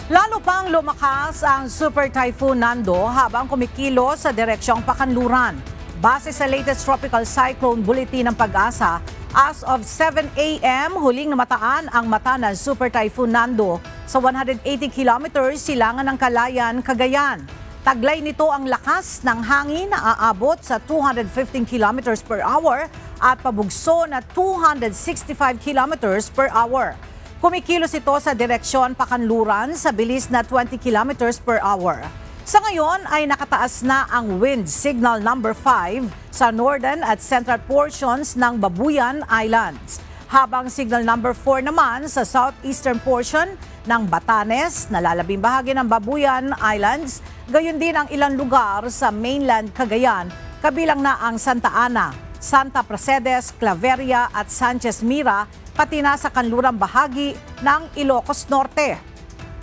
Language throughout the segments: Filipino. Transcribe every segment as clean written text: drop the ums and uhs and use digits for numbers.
Lalo pang lumakas ang Super Typhoon Nando habang kumikilo sa direksyong Pakanluran. Base sa latest Tropical Cyclone Bulletin ng Pag-asa, as of 7 a.m. huling namataan ang mata ng Super Typhoon Nando sa 180 kilometers silangan ng Calayan, Cagayan. Taglay nito ang lakas ng hangin na aabot sa 215 kilometers per hour at pabugso na 265 kilometers per hour. Kumikilos ito sa direksyon Pakanluran sa bilis na 20 kilometers per hour. Sa ngayon ay nakataas na ang wind signal number 5 sa northern at central portions ng Babuyan Islands. Habang signal number 4 naman sa southeastern portion ng Batanes, nalalabing bahagi ng Babuyan Islands, gayon din ang ilang lugar sa mainland Cagayan, kabilang na ang Santa Ana, Santa Pracedes, Claveria at Sanchez Mira, pati na sa kanlurang bahagi ng Ilocos Norte.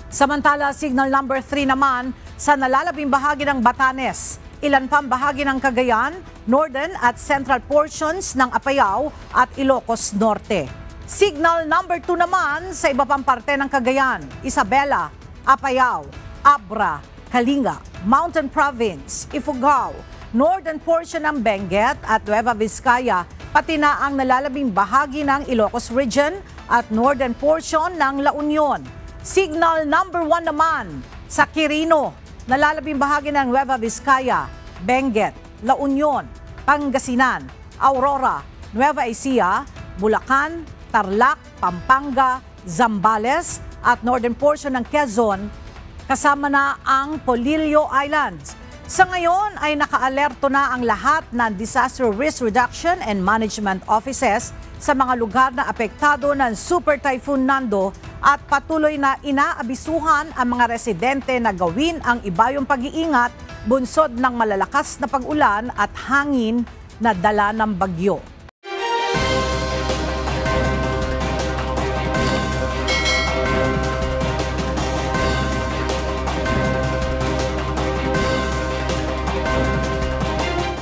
Samantala, signal number 3 naman sa nalalabing bahagi ng Batanes, ilan pang bahagi ng Cagayan, northern at central portions ng Apayao at Ilocos Norte. Signal number 2 naman sa iba pang parte ng Cagayan, Isabela, Apayao, Abra, Kalinga, Mountain Province, Ifugao, northern portion ng Benguet at Nueva Vizcaya, pati na ang nalalabing bahagi ng Ilocos Region at northern portion ng La Union. Signal number 1 naman sa Quirino, nalalabing bahagi ng Nueva Vizcaya, Benguet, La Union, Pangasinan, Aurora, Nueva Ecija, Bulacan, Tarlac, Pampanga, Zambales at northern portion ng Quezon, kasama na ang Polillo Islands. Sa ngayon ay naka-alerto na ang lahat ng Disaster Risk Reduction and Management Offices sa mga lugar na apektado ng Super Typhoon Nando at patuloy na inaabisuhan ang mga residente na gawin ang ibayong pag-iingat bunsod ng malalakas na pag-ulan at hangin na dala ng bagyo.